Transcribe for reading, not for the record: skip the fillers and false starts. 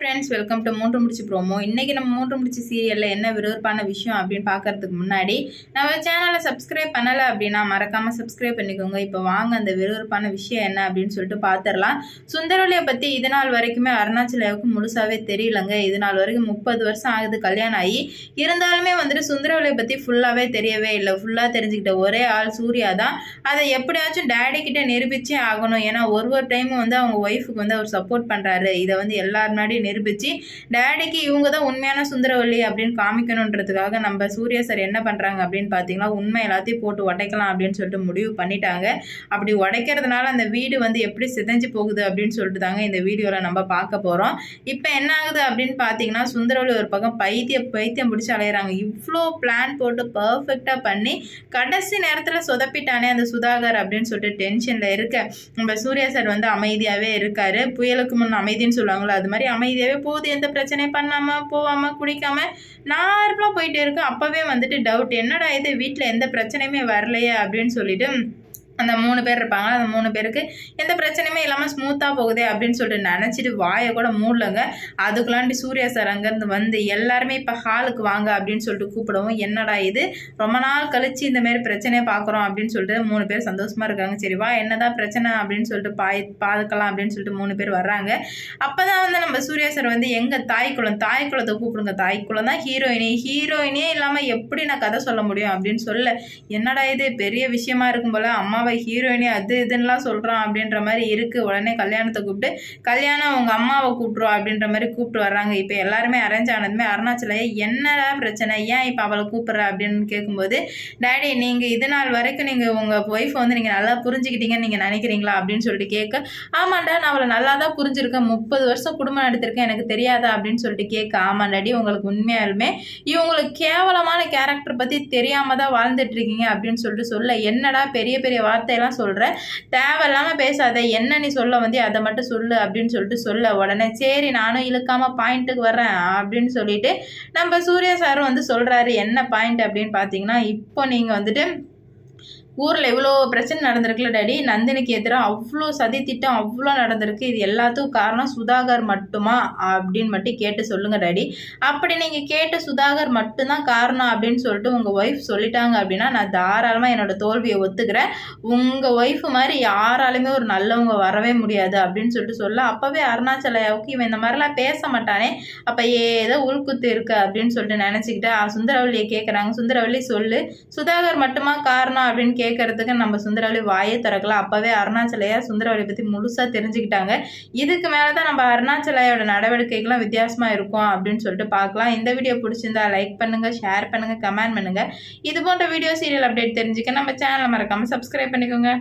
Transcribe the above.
Friends, welcome to மூன்று முடிச்சு promo. இன்றைக்கி நம்ம மூன்று முடிச்சு சீரியலில் என்ன விறுவிறுப்பான விஷயம் அப்படின்னு பார்க்கறதுக்கு முன்னாடி நம்ம சேனலை சப்ஸ்கிரைப் பண்ணலை அப்படின்னா மறக்காமல் சப்ஸ்கிரைப் பண்ணிக்கோங்க. இப்போ வாங்க அந்த விறுவிறுப்பான விஷயம் என்ன அப்படின்னு சொல்லிட்டு பார்த்துடலாம். சுந்தரவலியை பற்றி இது நாள் வரைக்குமே அருணாச்சலாவுக்கு முழுசாகவே தெரியலங்க. இது நாள் வரைக்கும் 30 வருஷம் ஆகுது கல்யாணம் ஆகி. இருந்தாலுமே வந்துட்டு சுந்தரவலியை பற்றி ஃபுல்லாகவே தெரியவே இல்லை. ஃபுல்லாக தெரிஞ்சுக்கிட்ட ஒரே ஆள் சூர்யா தான். அதை எப்படியாச்சும் டேடி கிட்ட நிரூபிச்சே ஆகணும். ஏன்னா ஒரு டைமும் வந்து அவங்க ஒய்ஃபுக்கு வந்து அவர் சப்போர்ட் பண்ணுறாரு. இதை வந்து எல்லார் முன்னாடி நிரூபித்து டேடிக்கு இவங்க தான் உண்மையான சுந்தரவல்லி அப்படின்னு காமிக்கணுன்றதுக்காக நம்ம சூர்யா சார் என்ன பண்ணுறாங்க அப்படின்னு பார்த்தீங்கன்னா, உண்மை எல்லாத்தையும் போட்டு உடைக்கலாம் அப்படின்னு சொல்லிட்டு முடிவு பண்ணிட்டாங்க. அப்படி உடைக்கிறதுனால அந்த வீடு வந்து எப்படி சிதைஞ்சு போகுது அப்படின்னு சொல்லிட்டு தாங்க இந்த வீடியோவில் நம்ம பார்க்க போகிறோம். இப்போ என்ன ஆகுது அப்படின்னு பார்த்தீங்கன்னா, சுந்தரவல்லி ஒரு பக்கம் பைத்தியம் பிடிச்சி அலையிறாங்க. இவ்வளோ பிளான் போட்டு பர்ஃபெக்டாக பண்ணி கடைசி நேரத்தில் சொதப்பிட்டானே அந்த சுதாகர் அப்படின்னு சொல்லிட்டு டென்ஷனில் இருக்க நம்ம சூர்யா சார் வந்து அமைதியாகவே இருக்காரு. புயலுக்கு முன் அமைதின்னு சொல்லுவாங்களோ அது மாதிரி அமைதியாகவே போகுது. எந்த பிரச்சனையும் பண்ணாமல் போகாமல் குடிக்காமல் நார்மலாக போயிட்டே இருக்கு. அப்போவே வந்துட்டு டவுட், என்னடா இது வீட்டில் எந்த பிரச்சனையுமே வரலையே அப்படின்னு சொல்லிட்டு அந்த 3 பேர் இருப்பாங்க. அந்த 3 பேருக்கு எந்த பிரச்சனையுமே இல்லாமல் ஸ்மூத்தாக போகுதே அப்படின்னு சொல்லிட்டு நினச்சிட்டு வாயை கூட மூடலங்க. அதுக்குள்ளாண்டி சூர்யா சார் அங்கேருந்து வந்து எல்லாருமே இப்போ ஹாலுக்கு வாங்க அப்படின்னு சொல்லிட்டு கூப்பிடவும், என்னடா இது ரொம்ப நாள் கழிச்சு இந்தமாரி பிரச்சனையை பார்க்குறோம் அப்படின்னு சொல்லிட்டு 3 பேர் சந்தோஷமாக இருக்காங்க. சரி வா என்னதான் பிரச்சனை அப்படின்னு சொல்லிட்டு பார்க்கலாம் அப்படின்னு சொல்லிட்டு 3 பேர் வர்றாங்க. அப்போ தான் வந்து நம்ம சூர்யா சார் வந்து எங்கள் தாய்க்குளத்தை கூப்பிடுங்க. தாய்க்குளம் தான் ஹீரோயினே இல்லாமல் எப்படி நான் கதை சொல்ல முடியும் அப்படின்னு சொல்ல, என்னடா இது பெரிய விஷயமா இருக்கும் போல, அம்மா ஹீரோயினி அது இதுன்னெலாம் சொல்கிறான் அப்படின்ற மாதிரி இருக்குது. உடனே கல்யாணத்தை கூப்பிட்டு கல்யாணம் அவங்க அம்மாவை கூப்பிட்ருவோம் அப்படின்ற மாதிரி கூப்பிட்டு வர்றாங்க. இப்போ எல்லாருமே அரேஞ்ச் ஆனதுமே அருணாச்சலையே என்னடா பிரச்சனை, ஏன் இப்போ அவளை கூப்பிட்ற அப்படின்னு கேட்கும்போது, டேடி நீங்கள் இது நாள் வரைக்கும் நீங்கள் உங்கள் ஒய்ஃபை வந்து நீங்கள் நல்லா புரிஞ்சுக்கிட்டீங்கன்னு நீங்கள் நினைக்கிறீங்களா அப்படின்னு சொல்லிட்டு கேட்க, ஆமாண்டா நான் அவளை நல்லா தான் புரிஞ்சிருக்கேன், 30 வருஷம் குடும்பம் நடத்திருக்கேன், எனக்கு தெரியாதா அப்படின்னு சொல்லிட்டு கேட்க, ஆமாண்டாடி உங்களுக்கு உண்மையாலுமே இவங்களுக்கு கேவலமான கேரக்டர் பற்றி தெரியாமல் தான் வாழ்ந்துட்டு இருக்கீங்க அப்படின்னு சொல்லிட்டு சொல்ல, என்னடா பெரிய பெரிய வார்த்தையெல்லாம் சொல்கிறேன், தேவையில்லாமல் பேசாத, என்ன நீ சொல்ல வந்து அதை மட்டும் சொல்லு அப்படின்னு சொல்லிட்டு சொல்ல, உடனே சரி நானும் இழுக்காமல் பாயிண்ட்டுக்கு வர்றேன் அப்படின்னு சொல்லிட்டு நம்ம சூர்யா சாரும் வந்து சொல்கிறாரு. என்ன பாயிண்ட் அப்படின்னு பார்த்தீங்கன்னா, இப்போ நீங்கள் வந்துட்டு ஊரில் இவ்வளோ பிரச்சனை நடந்திருக்குல்ல டேடி, நந்தினிக்கு எதிராக அவ்வளோ சதி திட்டம் அவ்வளோ நடந்திருக்கு, இது எல்லாத்துக்கும் காரணம் சுதாகர் மட்டுமா அப்படின்னு மட்டும் கேட்டு சொல்லுங்கள் டேடி. அப்படி நீங்கள் கேட்டு சுதாகர் மட்டும்தான் காரணம் அப்படின்னு சொல்லிட்டு உங்கள் ஒய்ஃப் சொல்லிட்டாங்க அப்படின்னா நான் தாராளமாக என்னோடய தோல்வியை ஒத்துக்கிறேன். உங்கள் ஒய்ஃபு மாதிரி யாராலுமே ஒரு நல்லவங்க வரவே முடியாது அப்படின்னு சொல்லிட்டு சொல்ல, அப்போவே அருணாச்சலாவுக்கு இவன் இந்த மாதிரிலாம் பேச மாட்டானே, அப்போ ஏதோ உள்குத்து இருக்கு அப்படின்னு சொல்லிட்டு நினச்சிக்கிட்டு சுந்தரவல்லியை கேட்குறாங்க. சுந்தரவல்லி சொல்லு, சுதாகர் மட்டுமா காரணம் அப்படின்னு கேட்கறதுக்கு நம்ம சுந்தரவல்லி வாயே திறக்கலாம். அப்போவே அருணாச்சலையா சுந்தரவல்லி பற்றி முழுசாக தெரிஞ்சுக்கிட்டாங்க. இதுக்கு மேலே தான் நம்ம அருணாச்சலையோட நடவடிக்கைகள்லாம் வித்தியாசமாக இருக்கும் அப்படின்னு சொல்லிட்டு பார்க்கலாம். இந்த வீடியோ பிடிச்சிருந்தா லைக் பண்ணுங்கள், ஷேர் பண்ணுங்கள், கமெண்ட் பண்ணுங்கள். இது போன்ற வீடியோ சீரியல் அப்டேட் தெரிஞ்சுக்க நம்ம சேனலை மறக்காமல் சப்ஸ்கிரைப் பண்ணிக்கோங்க.